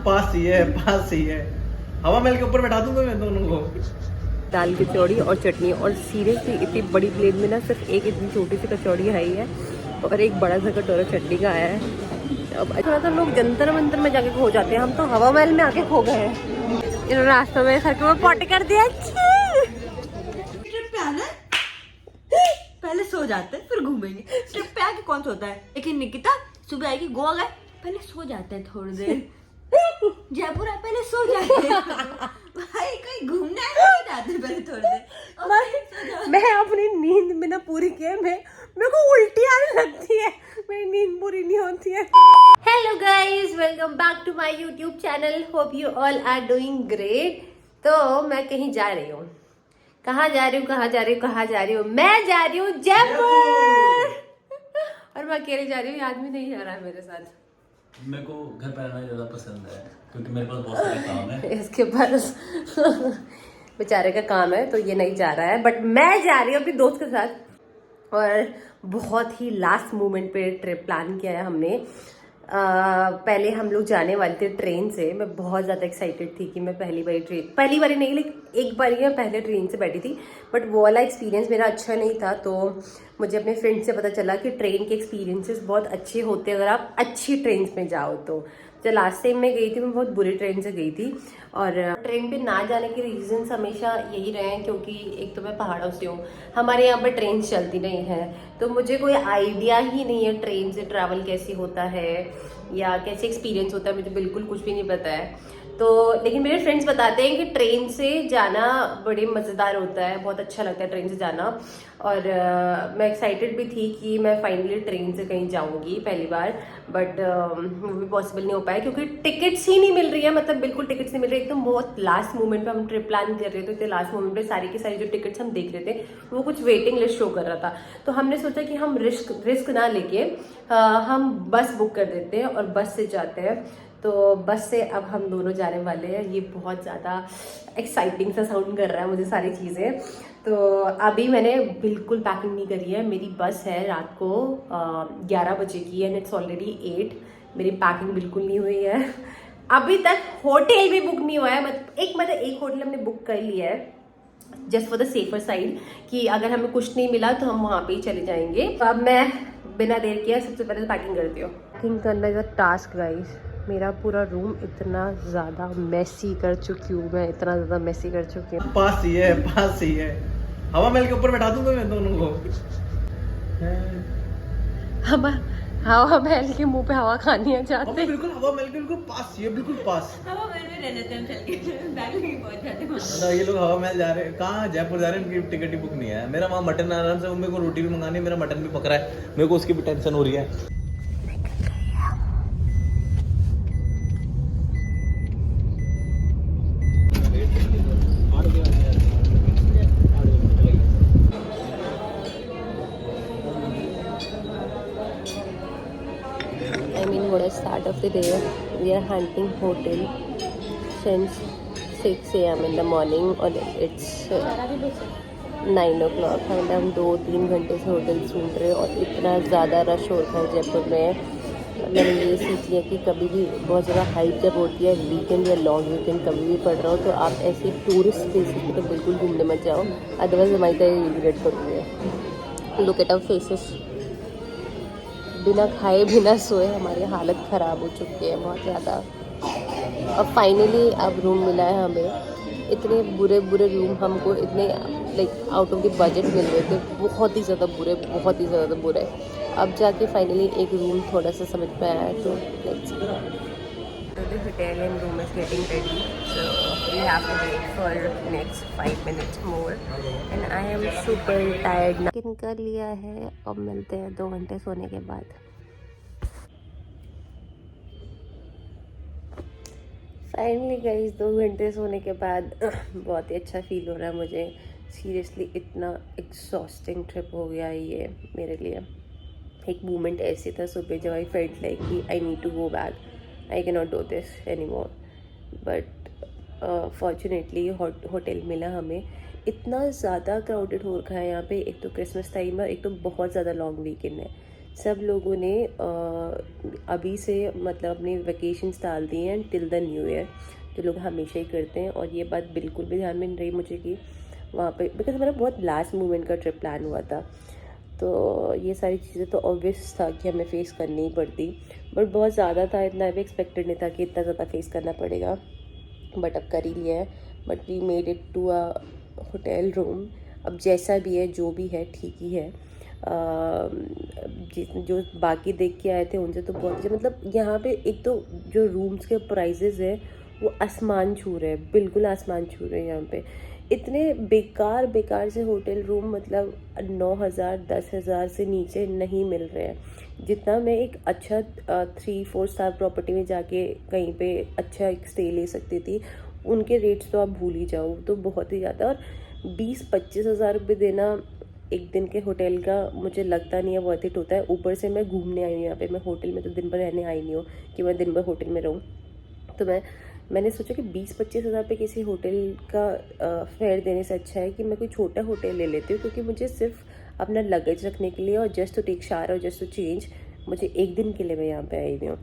पास ही है, पास ही है। हवा महल के ऊपर बैठा दूंगा मैं दोनों को। दाल कचौड़ी और चटनी, और सीरियसली इतनी बड़ी प्लेट में ना सिर्फ एक इतनी छोटी सी कचौड़ी आई है और एक बड़ा सा कटोरा चटनी का आया है। अब थोड़ा तो लोग जंतर मंतर में जाके खो जाते हैं, हम तो हवा महल में आके खो गए हैं। इन्होंने रास्तों में सर के ऊपर पॉटी कर दिया। ट्रिप पे आना है, पहले सो जाते हैं फिर घूमेंगे। ट्रिप पे आके कौन सोता है? लेकिन निकिता सुबह आएगी, गोवा गए, पहले सो जाते हैं थोड़ी देर। जयपुर आए, पहले सो जाते हैं। भाई कहीं घूमना है, सो जाते हैं पहले थोड़ी देर। मैं अपनी नींद में ना पूरी किए, मेरे को उल्टी आने लगती है, मेरी नींद पूरी नहीं होती है। Hello guys, welcome back to my YouTube channel. Hope you all are doing great. तो मैं कहीं जा रही हूँ। कहाँ जा रही हूँ? मैं जा रही हूँ जयपुर। और मैं अकेले जा रही हूँ, आदमी नहीं जा रहा है मेरे साथ। मेरे को घर पर रहना ज्यादा पसंद है क्योंकि मेरे पास बहुत सारे काम है। इसके पास बेचारे का काम है तो ये नहीं जा रहा है, बट मैं जा रही हूँ अपनी दोस्त के साथ। और बहुत ही लास्ट मोमेंट पे ट्रिप प्लान किया है हमने। पहले हम लोग जाने वाले थे ट्रेन से। मैं बहुत ज़्यादा एक्साइटेड थी कि मैं पहली बारी नहीं, लेकिन एक बार मैं पहले ट्रेन से बैठी थी, बट वो वाला एक्सपीरियंस मेरा अच्छा नहीं था। तो मुझे अपने फ्रेंड से पता चला कि ट्रेन के एक्सपीरियंसेस बहुत अच्छे होते हैं अगर आप अच्छी ट्रेन में जाओ। तो जो लास्ट टाइम मैं गई थी, मैं बहुत बुरी ट्रेन से गई थी। और ट्रेन पे ना जाने के रीजंस हमेशा यही रहे हैं क्योंकि एक तो मैं पहाड़ों से हूँ, हमारे यहाँ पर ट्रेन चलती नहीं है, तो मुझे कोई आइडिया ही नहीं है ट्रेन से ट्रैवल कैसे होता है या कैसे एक्सपीरियंस होता है, मुझे बिल्कुल कुछ भी नहीं पता है। तो लेकिन मेरे फ्रेंड्स बताते हैं कि ट्रेन से जाना बड़े मज़ेदार होता है, बहुत अच्छा लगता है ट्रेन से जाना। और मैं एक्साइटेड भी थी कि मैं फाइनली ट्रेन से कहीं जाऊंगी पहली बार, बट वो भी पॉसिबल नहीं हो पाया क्योंकि टिकट्स ही नहीं मिल रही है। मतलब बिल्कुल टिकट्स नहीं मिल रही, एकदम बहुत लास्ट मोमेंट पे हम ट्रिप प्लान कर रहे थे, तो लास्ट मोमेंट पे सारी की सारी जो टिकट्स हम देख रहे थे वो कुछ वेटिंग लिस्ट शो कर रहा था। तो हमने सोचा कि हम रिस्क ना लेके हम बस बुक कर देते हैं और बस से जाते हैं। तो बस से अब हम दोनों जाने वाले हैं। ये बहुत ज़्यादा एक्साइटिंग सा साउंड कर रहा है मुझे सारी चीज़ें। तो अभी मैंने बिल्कुल पैकिंग नहीं करी है। मेरी बस है रात को 11 बजे की एंड इट्स ऑलरेडी 8। मेरी पैकिंग बिल्कुल नहीं हुई है। अभी तक होटल भी बुक नहीं हुआ है। मतलब एक होटल हमने बुक कर लिया है just for the safer side कि अगर हमें कुछ नहीं मिला तो हम वहाँ पे ही चले जाएंगे। तो अब मैं बिना देर किए सबसे पहले पैकिंग करती हूँ। पैकिंग करना इज अ टास्क गाइस। मेरा पूरा रूम इतना ज़्यादा मेसी कर चुकी हूँ मैं, इतना ज़्यादा मेसी कर चुकी हूँ। पास ही है, पास ही है। हवा महल के ऊपर बैठा दूंगा मैं दोनों को। हम हवा महल के मुंह पे हवा खानी है चाहते। बिल्कुल हवा महल के बिल्कुल पास ही है, बिल्कुल पास। हवा महल में रह जाते हैं चल के, बैग लेके पहुंच जाते हैं। ये लोग हवा महल जा रहे हैं, कहाँ जयपुर जा रहे हैं, उनकी टिकट ही बुक नहीं है। मेरा वहाँ मटन आराम से, मेरे को रोटी भी मंगानी है, मेरा मटन भी पक रहा है, मेरे को उसकी भी टेंशन हो रही है। What a start of the day. We are hunting hotel since 6 a.m. in the morning और it's 9 o'clock। हम 2-3 घंटे से होटल ढूंढ रहे और इतना ज़्यादा रश होता है जयपुर में। मैंने ये सीख लिया कि कभी भी बहुत ज़्यादा हाइप जब होती है, वीकेंड या लॉन्ग वीकेंड कभी भी पड़ रहा हो, तो आप ऐसे टूरिस्ट प्लेसेस पे तो बिल्कुल घूमने मत जाओ, अदरवाइज हमारी तरह रिग्रेट करोगे। Look at our faces. बिना खाए बिना सोए हमारी हालत ख़राब हो चुकी है बहुत ज़्यादा। अब फाइनली अब रूम मिला है हमें। इतने बुरे रूम हमको, इतने like out of the budget मिल रहे थे, बहुत ही ज़्यादा बुरे। अब जाके फाइनली एक रूम थोड़ा सा समझ में आया है, तो let's the Italian room is getting ready, so we have to wait for next 5 minutes more and I am super tired now। Chicken कर लिया है, अब मिलते हैं 2 घंटे सोने के बाद। फाइनली गाइस 2 घंटे सोने के बाद बहुत ही अच्छा फील हो रहा है मुझे। सीरियसली इतना एग्जॉस्टिंग ट्रिप हो गया ये मेरे लिए। एक मोमेंट ऐसे था सुबह जब आई फेल्ट लाइक कि I need to go back, I can not do this any more, but fortunately hotel मिला हमें। इतना ज़्यादा क्राउडेड हो रखा है यहाँ पे, एक तो क्रिसमस टाइम है, एक तो बहुत ज़्यादा लॉन्ग वीकेंड है। सब लोगों ने अभी से मतलब अपनी वेकेशंस डाल दिए हैं टिल द न्यू ईयर, जो लोग हमेशा ही करते हैं। और ये बात बिल्कुल भी ध्यान में नहीं रही मुझे कि वहाँ पे, बिकॉज हमारा बहुत लास्ट मोमेंट का ट्रिप प्लान हुआ था, तो ये सारी चीज़ें तो ऑब्वियस था कि हमें फ़ेस करनी ही पड़ती, बट बहुत ज़्यादा था, इतना भी एक्सपेक्टेड नहीं था कि इतना ज़्यादा फेस करना पड़ेगा, बट अब कर ही लिया है। But we made it to a hotel room. अब जैसा भी है जो भी है ठीक ही है। जो बाकी देख के आए थे उनसे तो बहुत अच्छा, मतलब यहाँ पे एक तो जो रूम्स के प्राइजेज़ है वो आसमान छू रहे हैं, बिल्कुल आसमान छू रहे हैं। यहाँ पे इतने बेकार से होटल रूम मतलब 9,000 10,000 से नीचे नहीं मिल रहे हैं। जितना मैं एक अच्छा 3-4 स्टार प्रॉपर्टी में जाके कहीं पे अच्छा एक स्टे ले सकती थी, उनके रेट्स तो आप भूल ही जाओ, तो बहुत ही ज़्यादा। और 20-25 हज़ार रुपये देना एक दिन के होटल का मुझे लगता नहीं है वर्थ इट होता है। ऊपर से मैं घूमने आई हूँ यहाँ पे, मैं होटल में तो दिन भर रहने आई नहीं हूँ कि मैं दिन भर होटल में रहूँ। तो मैंने सोचा कि 20-25 हज़ार पे किसी होटल का फेयर देने से अच्छा है कि मैं कोई छोटा होटल ले लेती हूँ, क्योंकि मुझे सिर्फ अपना लगेज रखने के लिए और जस्ट टू टेक शावर और जस्ट टू चेंज, मुझे एक दिन के लिए मैं यहाँ पे आई हुई हूँ।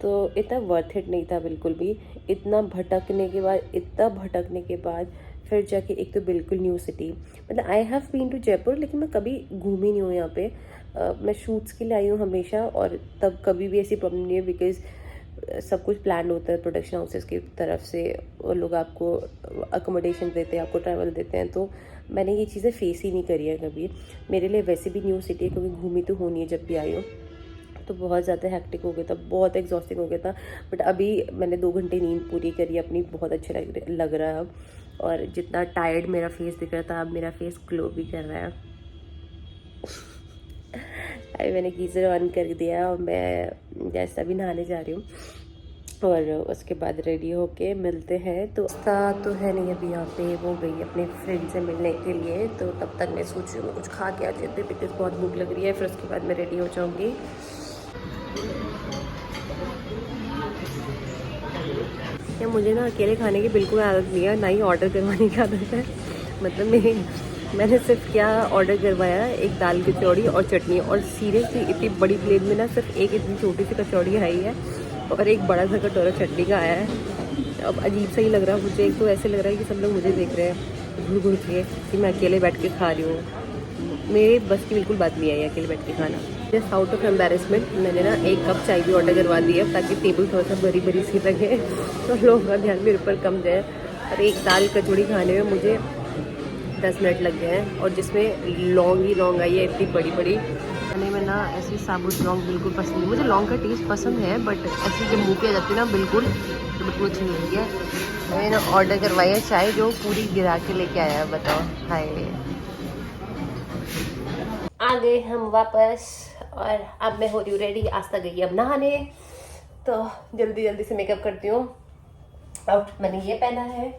तो इतना वर्थ इट नहीं था बिल्कुल भी। इतना भटकने के बाद फिर जाके एक तो बिल्कुल न्यू सिटी, मतलब I have been to Jaipur, लेकिन मैं कभी घूमी नहीं हूँ यहाँ पे। मैं शूट्स के लिए आई हूँ हमेशा, और तब कभी भी ऐसी प्रॉब्लम नहीं है, बिकॉज सब कुछ प्लान होता है प्रोडक्शन हाउसेस की तरफ से, और लोग आपको अकोमोडेशन देते हैं, आपको ट्रैवल देते हैं। तो मैंने ये चीज़ें फेस ही नहीं करी है कभी। मेरे लिए वैसे भी न्यू सिटी है, क्योंकि घूमी तो होनी है जब भी आई हूँ। तो बहुत ज़्यादा हैक्टिक हो गया था, बहुत एग्जॉस्टिंग हो गया था। बट अभी मैंने 2 घंटे नींद पूरी करी अपनी, बहुत अच्छा लग रहा है अब। और जितना टायर्ड मेरा फेस दिख रहा था, अब मेरा फेस ग्लो भी कर रहा है। अभी मैंने गीज़र ऑन कर दिया और मैं जैसा भी नहाने जा रही हूँ, और उसके बाद रेडी होके मिलते हैं। तो उसका तो है नहीं अभी यहाँ पे, वो गई अपने फ्रेंड से मिलने के लिए। तो तब तक मैं सोच रही हूँ कुछ खा के आ जाती हूँ, बिकॉज बहुत भूख लग रही है। फिर उसके बाद मैं रेडी हो जाऊँगी। या मुझे ना अकेले खाने की बिल्कुल आदत नहीं है, ना ही ऑर्डर करवाने की आदत है। मतलब मैंने सिर्फ क्या ऑर्डर करवाया, एक दाल कचौड़ी और चटनी, और सीरियसली इतनी बड़ी प्लेट में ना सिर्फ एक इतनी छोटी सी कचौड़ी आई है और एक बड़ा सा कटोरा चटनी का आया है। अब अजीब सा ही लग रहा है मुझे, एक तो ऐसे लग रहा है कि सब लोग मुझे देख रहे हैं घूर घूर के कि मैं अकेले बैठ के खा रही हूँ। मेरे बस की बिल्कुल बात नहीं आई अकेले बैठ के खाना। जस्ट आउट ऑफ एम्बेरसमेंट मैंने ना 1 कप चाय भी ऑर्डर करवा दी है, ताकि टेबल थोड़ा सा बड़ी सी लगे तो लोगों का ध्यान मेरे ऊपर कम जाए। और एक दाल कचौड़ी खाने में मुझे 10 मिनट लग गए हैं, और जिसमें लौंग आई है इतनी बड़ी। खाने में ना ऐसी साबुत लौंग बिल्कुल पसंद नहीं मुझे। लौंग का टेस्ट पसंद है, बट ऐसी जब मुँह पे आ जाती है ना बिल्कुल अच्छी नहीं लगती है। मैंने ऑर्डर करवाई है चाय, जो पूरी गिरा के लेके आया है, बताओ। हाय, आ गए हम वापस, और अब मैं हो रही हूँ रेडी। आस्था गई अब नहाने, तो जल्दी से मेकअप करती हूँ। आउटफिट मैंने ये पहना है,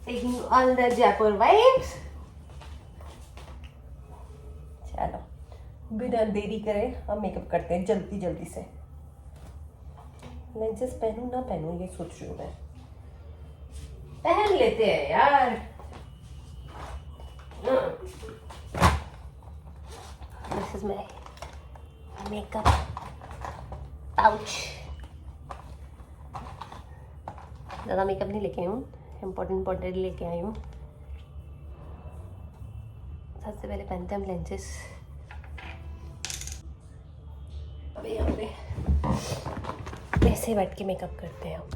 taking all the Jaipur vibes. चलो बिना देरी करें अब मेकअप करते हैं जल्दी से। लेंसेज पहनूं ना पहनूं ये सोच रही हूँ मैं। पहन लेते हैं यार। This is my makeup pouch. ज़्यादा मेकअप नहीं लेके आई हूँ, इम्पोर्टेंट लेके आई हूँ। सबसे पहले पहनते हैं हम लेंसेज। अभी ऐसे बैठ के मेकअप करते हैं हम।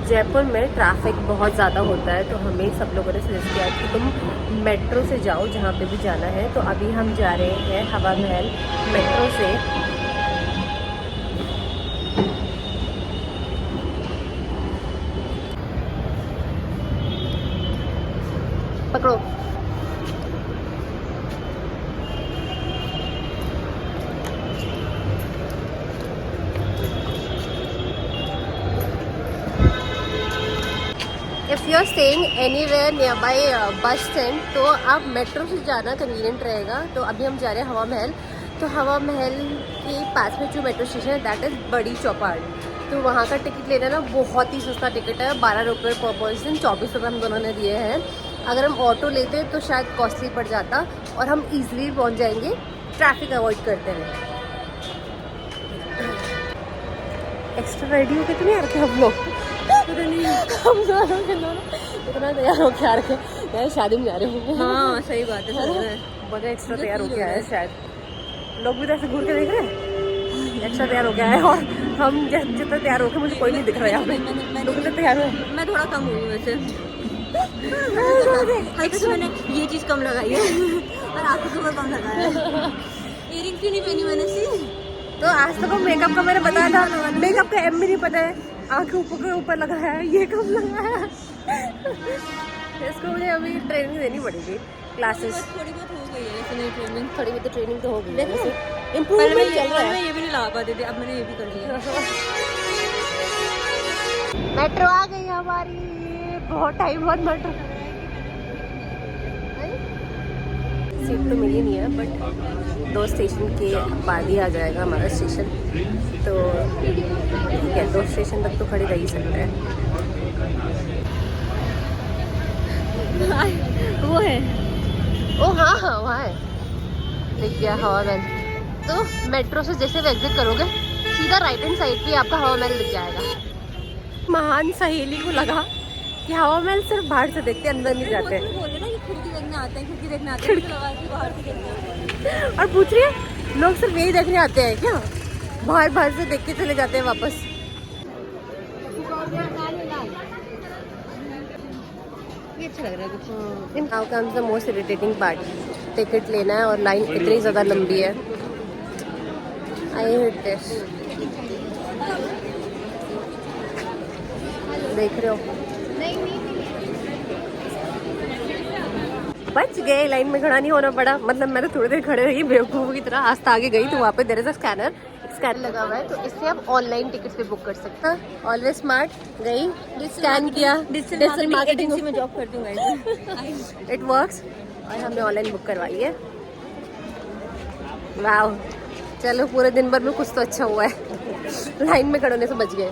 जयपुर में ट्रैफिक बहुत ज़्यादा होता है, तो हमें सब लोगों ने सजेस्ट किया कि तुम मेट्रो से जाओ जहाँ पे भी जाना है। तो अभी हम जा रहे हैं हवा महल मेट्रो से। पकड़ो। If you are staying anywhere near by bus stand, तो आप मेट्रो से जाना कन्वीनियंट रहेगा। तो अभी हम जा रहे हैं हवा महल। तो हवा महल के पास में जो मेट्रो स्टेशन है दैट इज़ बड़ी चौपाल। तो वहाँ का टिकट लेना ना बहुत ही सस्ता टिकट है, 12 रुपये पर पर्सन, 24 रुपये हम दोनों ने दिए हैं। अगर हम ऑटो लेते तो शायद कॉस्टली पड़ जाता और हम इजीली पहुँच जाएंगे ट्रैफिक अवॉइड करते हुए। एक्स्ट्रा रेडी हो गए तो नहीं यार हम लोग हम दोनों इतना तैयार हो के आ रखे यार, शादी में जा रहे हो। हाँ सही बात है, बड़ा एक्स्ट्रा तैयार हो के आया है, शायद लोग भी तो ऐसे घूर के देख रहे हैं, एक्स्ट्रा तैयार हो गया है। और हम जितना तैयार हो के मुझे कोई नहीं दिख रहा है यहाँ पे, लोग तो तैयार हुए। मैं थोड़ा कम हुई वैसे, मैंने ये चीज़ कम लगाई है और आपको कमर कम लगाया है। इयरिंग्स भी नहीं पहनी मैंने सी। तो आज तक मेकअप का मैंने बताया था, मेकअप का एम भी नहीं पता है, आँखें ऊपर के ऊपर लगा है, ये कब लगा है। इसको मुझे अभी ट्रेनिंग देनी पड़ेगी, क्लासेस थोड़ी बहुत हो गई है वैसे, नहीं ट्रेनिंग थोड़ी बहुत ट्रेनिंग तो हो गई है, पहले इम्प्रूवमेंट चल रहा है। मैं ये भी नहीं लगा पाती थी, अब मैंने ये भी कर लिया। मेट्रो आ गई हमारी, बहुत टाइम बाद मेट्रो। सीट तो मिली नहीं है, बट 2 स्टेशन के बाद ही आ जाएगा हमारा स्टेशन, तो ठीक है, 2 स्टेशन तक तो खड़े रह ही सकते हैं। वो है, ओ हाँ हाँ वहाँ है, दिख गया हवा महल। तो मेट्रो से जैसे भी एग्जिट करोगे सीधा राइट हैंड साइड पे आपका हवा महल दिख जाएगा। महान सहेली को लगा कि हवा महल सिर्फ बाहर से देखते, अंदर नहीं जाते। बोले ना कि खिड़की देखने आते हैं, खिड़की देखने आते हैं, तो लगा कि बाहर से देखने आते हैं। और पूछ रही है लोग सिर्फ यही देखने आते हैं क्या, बाहर से देख के चले जाते हैं वापस। ये अच्छा लग रहा है कुछ। Now comes the most irritating part, ticket लेना है और लाइन इतनी ज़्यादा लंबी है। I hate this. देख रहे हो, बच गए, लाइन में खड़ा नहीं होना पड़ा। मतलब मैं तो थोड़ी देर खड़े रही बेवकूफ़ की तरह, आज आगे गई तो वहाँ पे देयर इज अ स्कैनर लगा हुआ है, तो इससे आप ऑनलाइन टिकट्स भी बुक कर सकते हैं। ऑलवेज स्मार्ट, गई स्कैन किया, डिजिटल मार्केटिंग में जॉब करती हूँ गाइस। इट वर्क्स, और हमने ऑनलाइन बुक करवाई है। वाह, चलो पूरे दिन भर में कुछ तो अच्छा हुआ है। लाइन में खड़े होने से बच गए।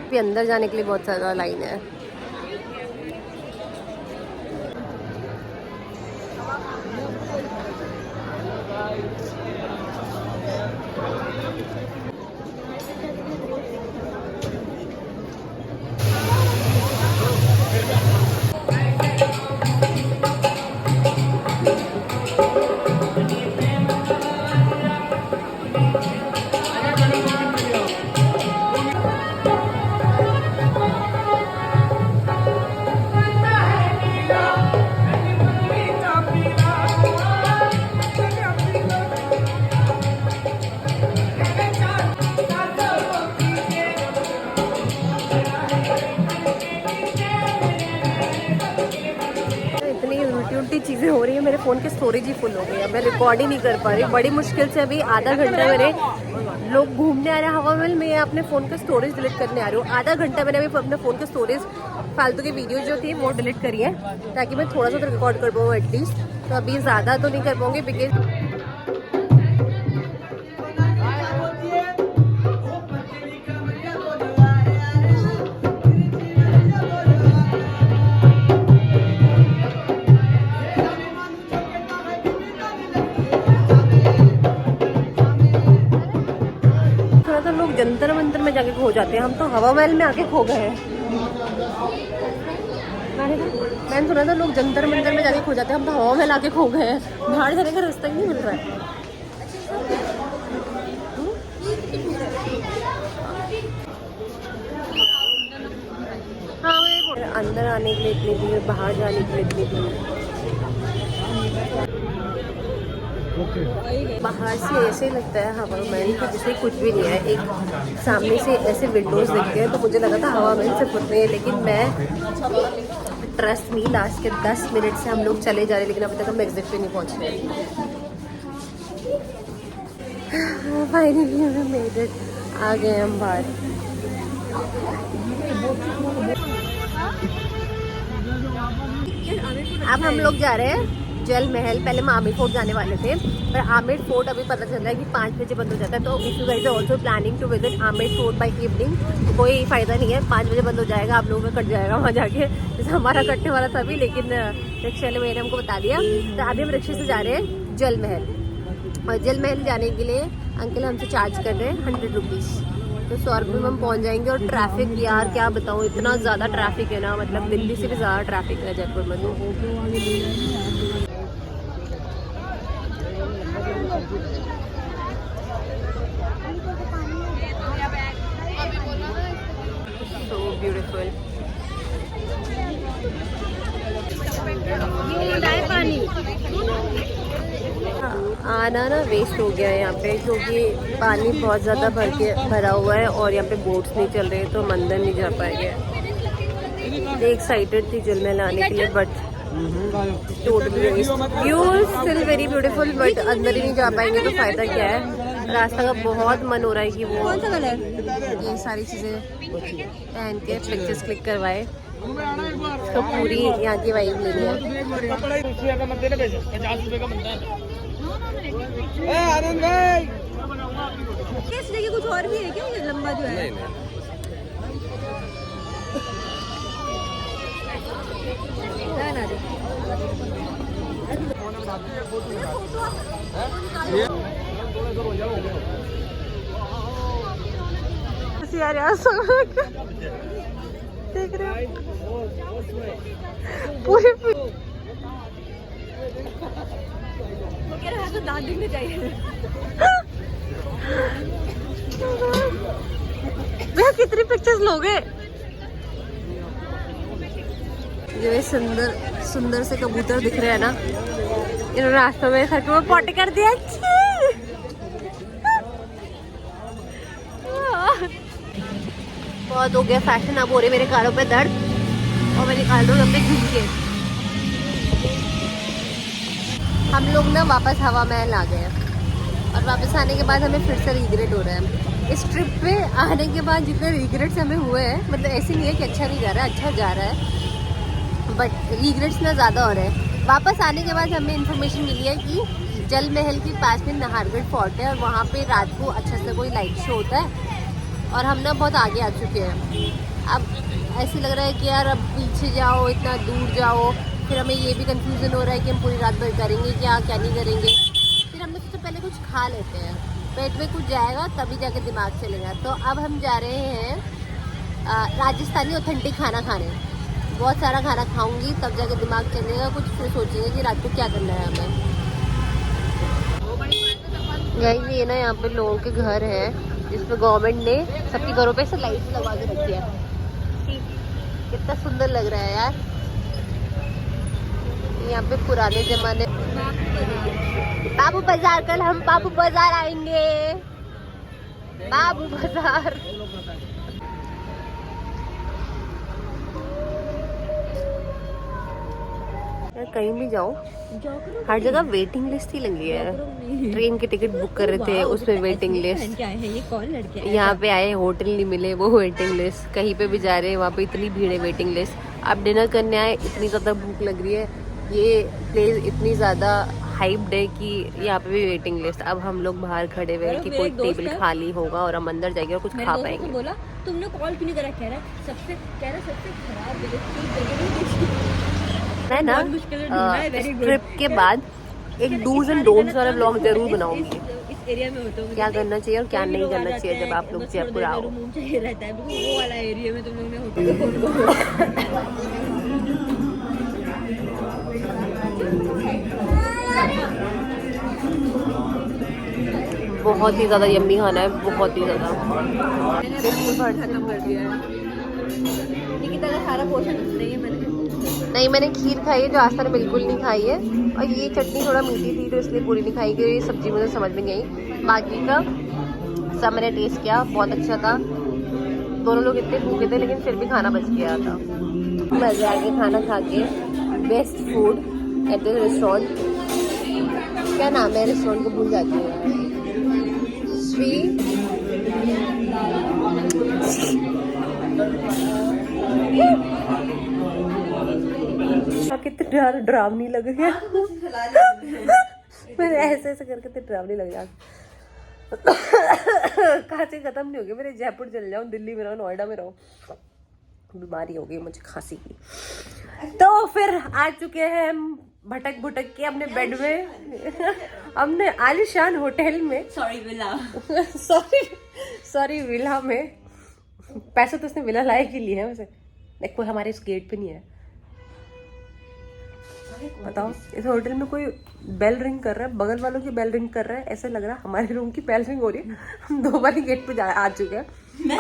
भी अंदर जाने के लिए बहुत ज़्यादा लाइन है। चीज़ें हो रही है, मेरे फ़ोन की स्टोरेज ही फुल हो गई है, मैं रिकॉर्ड ही नहीं कर पा रही। बड़ी मुश्किल से अभी आधा घंटा मेरे लोग घूमने आ रहे हैं हवा महल में, अपने फ़ोन का स्टोरेज डिलीट करने आ रही हूँ। आधा घंटा मैंने अभी अपने फ़ोन का स्टोरेज फालतू की वीडियो जो थी वो डिलीट करी है, ताकि मैं थोड़ा सा तो रिकॉर्ड कर पाऊँ एटलीस्ट। तो अभी ज़्यादा तो नहीं कर पाऊँगी बिकॉज जंतर मंतर में जाके खो जाते हैं, हम तो हवा महल में आके खो गए हैं। मैंने सुना था लोग जंतर मंतर में जाके खो जाते हैं, हम तो हवा महल आके खो गए हैं। बाहर जाने का रास्ता ही नहीं मिल रहा है। हाँ, अंदर आने के लिए इतनी भीड़, बाहर जाने के लिए इतनी भीड़। बाहर से ऐसे लगता है हवा महल कि जैसे कुछ भी नहीं है। एक सामने से ऐसे विंडोज दिखते हैं, तो मुझे लगा था हवा महल से कुछ नहीं है, लेकिन मैं ट्रस्ट मी लास्ट के 10 मिनट से हम लोग चले जा रहे हैं, लेकिन अभी तक हम एग्जिट पे नहीं पहुंच रहे। फाइनली हम मेड इट, आ गए हम बाहर। अब हम लोग जा रहे हैं जल महल। पहले हम आमिर फोर्ट जाने वाले थे, पर आमिर फोर्ट अभी पता चल रहा है कि 5 बजे बंद हो जाता है। तो if you guys are also planning to visit Amer fort by evening, तो कोई फ़ायदा नहीं है, 5 बजे बंद हो जाएगा, आप लोगों का कट जाएगा वहाँ जाके, जैसे हमारा कटने वाला था अभी, लेकिन रिक्शा वाले मैंने हमको बता दिया। तो अभी हम रिक्शे से जा रहे हैं जल महल, और जल महल जाने के लिए अंकल हमसे चार्ज कर रहे हैं 100 रुपीज़। तो 100 रुपये में हम पहुँच जाएंगे। और ट्रैफिक यार क्या बताऊँ, इतना ज़्यादा ट्रैफिक है ना, मतलब दिल्ली से भी ज़्यादा ट्रैफिक है जयपुर में। So beautiful. पानी आना ना वेस्ट हो गया है यहाँ पे, क्योंकि पानी बहुत ज़्यादा भरा हुआ है और यहाँ पे बोट्स नहीं चल रहे, तो हम अंदर नहीं जा पाएंगे। एक्साइटेड थी जल महल आने के लिए, but totally view still very beautiful, but अंदर ही नहीं जा पाएंगे तो फ़ायदा क्या है। रास्ता का बहुत मन हो रहा है कि वो कौन सा कलर, ये सारी चीज़ें पहन के पिक्चर्स क्लिक करवाए, तो पूरी यहाँ की वाइब लेनी है। किस जगह कुछ और भी है क्या, ये लंबा जो है? यार देख रहे हो पूरे दांत दिखने चाहिए। भैया कितनी पिक्चर्स लोगे? ये सुंदर सुंदर से कबूतर दिख रहे हैं ना, इन्होंने रास्ते में सर को पॉटी कर दिया। बहुत हो गया फैशन, अब हो रहे मेरे कानों पे दर्द, और मैं निकाल दूँ अपने घूम के। हम लोग ना वापस हवा महल आ गए हैं, और वापस आने के बाद हमें फिर से रिग्रेट हो रहा है। इस ट्रिप पे आने के बाद जितने रिग्रेट्स हमें हुए हैं, मतलब ऐसे नहीं है कि अच्छा नहीं जा रहा है, अच्छा जा रहा है, बट रिग्रेट्स ना ज़्यादा हो रहे हैं। वापस आने के बाद हमें इन्फॉर्मेशन मिली है कि जल महल के पास में नाहरगढ़ फोर्ट है, और वहाँ पे रात को अच्छा से कोई लाइट शो होता है, और हम ना बहुत आगे आ चुके हैं। अब ऐसे लग रहा है कि यार अब पीछे जाओ, इतना दूर जाओ, फिर हमें ये भी कंफ्यूजन हो रहा है कि हम पूरी रात भर करेंगे क्या नहीं करेंगे। फिर हमने सोचा पहले कुछ खा लेते हैं, पेट में कुछ जाएगा तभी जाके दिमाग चलेगा। तो अब हम जा रहे हैं राजस्थानी ऑथेंटिक खाना खाने। बहुत सारा खाना खाऊंगी तब जाके दिमाग चलेगा, कुछ फिर सोचेंगे कि रात को क्या करना है हमें। यही ये ना यहाँ पे लोगों के घर हैं, जिसमें गवर्नमेंट ने सबके घरों पे से लाइट लगा के रखी है। कितना सुंदर लग रहा है यार। यहाँ पे पुराने जमाने बाबू बाजार, कल हम बाबू बाजार आएंगे, बाबू बाजार। कहीं भी जाओ हर जगह वेटिंग लिस्ट ही लगी है। ट्रेन की टिकट बुक कर रहे थे, उसमें वेटिंग लिस्ट। यहाँ पे आए होटल नहीं मिले, वो वेटिंग लिस्ट। कहीं पे भी जा रहे हैं वहाँ पे इतनी भीड़ है, वेटिंग लिस्ट। अब डिनर करने आए, इतनी ज़्यादा भूख लग रही है, ये प्लेस इतनी ज़्यादा हाइप्ड है कि यहाँ पे भी वेटिंग लिस्ट। अब हम लोग बाहर खड़े हुए हैं कि कोई टेबल खाली होगा और हम अंदर जाएंगे और कुछ खा पाएंगे। बोला तुमने कॉल क्यों नहीं करा, कह रहा सबसे खराब मैं ना ट्रिप के बाद एक डूज एंड डोंट्स वाला व्लॉग जरूर बनाऊंगी। इस एरिया में होता है क्या करना चाहिए और क्या नहीं करना चाहिए जब आप लोग जयपुर आओ। रहता है वो वाला एरिया में तुम लोग ने बहुत ही ज़्यादा यम्मी खाना है, बहुत ही ज़्यादा। खत्म कर दिया है, लेकिन सारा पोर्शन नहीं है मैंने खीर खाई है जो आस्था ने बिल्कुल नहीं खाई है, और ये चटनी थोड़ा मीठी थी तो इसलिए पूरी नहीं खाई, क्योंकि ये सब्जी मुझे समझ में नहीं आई। बाकी का सब मैंने टेस्ट किया, बहुत अच्छा था। दोनों लोग इतने भूखे थे लेकिन फिर भी खाना बच गया था। मज़े आ गए खाना खा के। Best food at the restaurant, क्या नाम है रेस्टोरेंट को भूल जाती हूँ, श्री कितना डरावनी लग गया। मेरे ऐसे ऐसे करके तो डरावनी लग जाती। खांसी खत्म नहीं होगी मेरे, जयपुर चल जाऊँ, दिल्ली में रहो, नोएडा में रहो, बीमारी हो गई मुझे खांसी की। तो फिर आ चुके हैं हम भटक भुटक के अपने बेड में हमने आलिशान होटल में, सॉरी विला में। पैसे तो उसने विला लाए के लिए है वैसे, कोई हमारे इस गेट पे नहीं है। बताओ, इस होटल में कोई बेल रिंग कर रहा है, बगल वालों की बेल रिंग कर रहा है, ऐसे लग रहा है हमारे रूम की बेल रिंग हो रही है। हम 2 बार ही गेट पे आ चुके हैं। मैं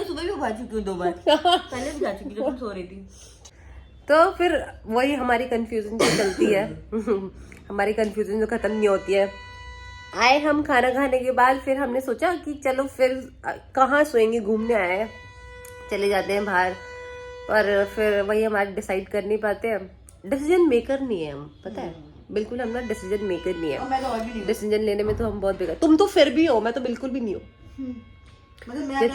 सुबह भी उठा चुकी हूँ 2 बार, पहले भी जा चुकी जब तुम सो रही थी। तो फिर वही हमारी कंफ्यूजन जो चलती है हमारी कंफ्यूजन जो खत्म नहीं होती है। आए हम खाना खाने के बाद, फिर हमने सोचा कि चलो फिर कहाँ सोएंगे, घूमने आए हैं, चले जाते हैं बाहर। पर फिर वही हमारे डिसाइड कर नहीं पाते हैं, डिसीजन मेकर नहीं है हम, पता है, बिल्कुल हम ना डिसीजन मेकर नहीं है। डिसीजन लेने में तो हम बहुत बेकार, तुम तो फिर भी हो, मैं तो बिल्कुल भी नहीं हूँ।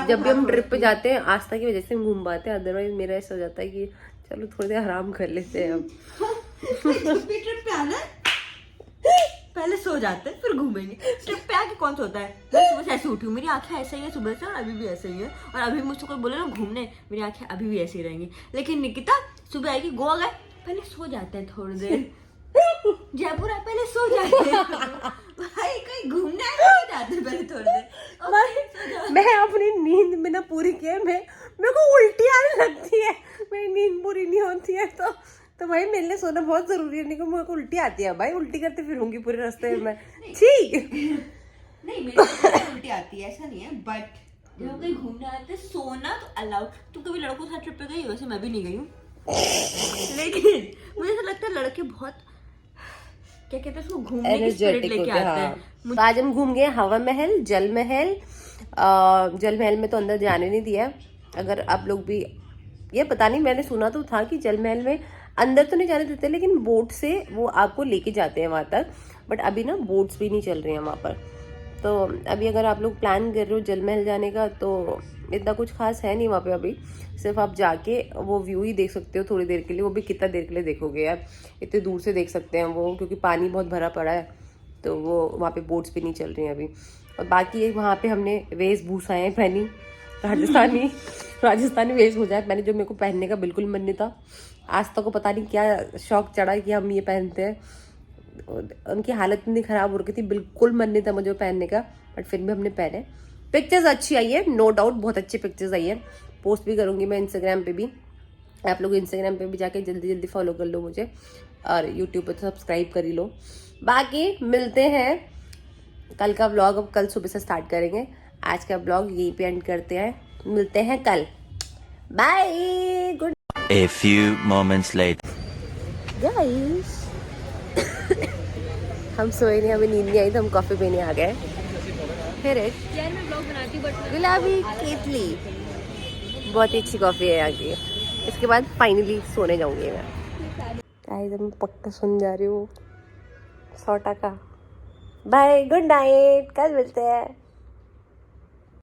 जब भी हम ट्रिप पे जाते हैं आस्था की वजह से हम घूम पाते हैं, अदरवाइज मेरा ऐसा हो जाता है कि चलो थोड़ी देर आराम कर लेते हैं हम। ट्रिप पे आना पहले सो जाते हैं फिर घूमेंगे। ट्रिप पे आके कौन सोता है? मैं सुबह से ऐसे उठी हूँ, मेरी आंखें ऐसे ही है सुबह से और अभी भी ऐसे ही है, और अभी मुझसे कोई बोले ना घूमने, मेरी आंखें अभी भी ऐसी रहेंगी। लेकिन निकिता सुबह आएगी, गोवा गए, पहले सो जाते हैं थोड़ी देर। जयपुर आए, पहले सो जाते हैं। भाई कहीं घूमने आए, सो जाते हैं पहले थोड़ी देर। मैं अपनी नींद में ना पूरी किए, मेरे को उल्टी आने लगती है, मेरी नींद पूरी नहीं होती है। तो भाई मेरे लिए सोना बहुत जरूरी है, नहीं तो मेरे को उल्टी आती है भाई, उल्टी करते फिरूंगी पूरे रास्ते में। ठीक नहीं, मेरे को उल्टी आती है ऐसा नहीं है, बट जब कहीं घूमने आते सोना तो अलाउड। तुम कभी लड़कों के साथ ट्रिप पे गई? वैसे मैं भी नहीं गई हूँ, लेकिन मुझे ऐसा लगता है लड़के बहुत क्या कहते हैं उसको, घूमने की स्पिरिट लेके आते हैं। आज हम घूम गए हवा महल, जल महल। जल महल में तो अंदर जाने नहीं दिया। अगर आप लोग भी, ये पता नहीं, मैंने सुना तो था कि जल महल में अंदर तो नहीं जाने देते, लेकिन बोट से वो आपको लेके जाते हैं वहाँ तक। बट अभी ना बोट्स भी नहीं चल रही हैं वहाँ पर। तो अभी अगर आप लोग प्लान कर रहे हो जल महल जाने का, तो इतना कुछ खास है नहीं वहाँ पे अभी। सिर्फ आप जाके वो व्यू ही देख सकते हो थोड़ी देर के लिए, वो भी कितना देर के लिए देखोगे यार, इतने दूर से देख सकते हैं वो, क्योंकि पानी बहुत भरा पड़ा है, तो वो वहाँ पे बोट्स भी नहीं चल रही हैं अभी। और बाकी वहाँ पे हमने वेशभूषाएँ पहनी, राजस्थानी वेशभूषाएँ पहनी, जो मेरे को पहनने का बिल्कुल मन नहीं था। आज तक को पता नहीं क्या शौक चढ़ा कि हम ये पहनते हैं। उनकी हालत इतनी ख़राब हो रखी थी, बिल्कुल मन नहीं था मुझे पहनने का, बट फिर भी हमने पहने। पिक्चर्स अच्छी आई है, नो डाउट, बहुत अच्छी पिक्चर्स आई है। पोस्ट भी करूँगी मैं इंस्टाग्राम पे भी, आप लोग इंस्टाग्राम पे भी जाके जल्दी जल्दी फॉलो कर लो मुझे, और यूट्यूब पे तो सब्सक्राइब कर ही लो। बाकी मिलते हैं कल का व्लॉग, अब कल सुबह से स्टार्ट करेंगे। आज का व्लॉग यहीं पे एंड करते हैं, मिलते हैं कल, bye, good. A few moments later. Guys हम सोए नहीं, हमें नींद नहीं आई, तो हम कॉफी पीने आ गए। फिर एक यार मैं ब्लॉग बनाती हूँ बट गुलाबी केतली, बहुत ही अच्छी कॉफी है यहाँ की। इसके बाद फाइनली सोने जाऊंगी मैं। गाइस मैं पक्का सुन जा रही हूँ 100%। बाय, गुड नाइट, कल मिलते हैं।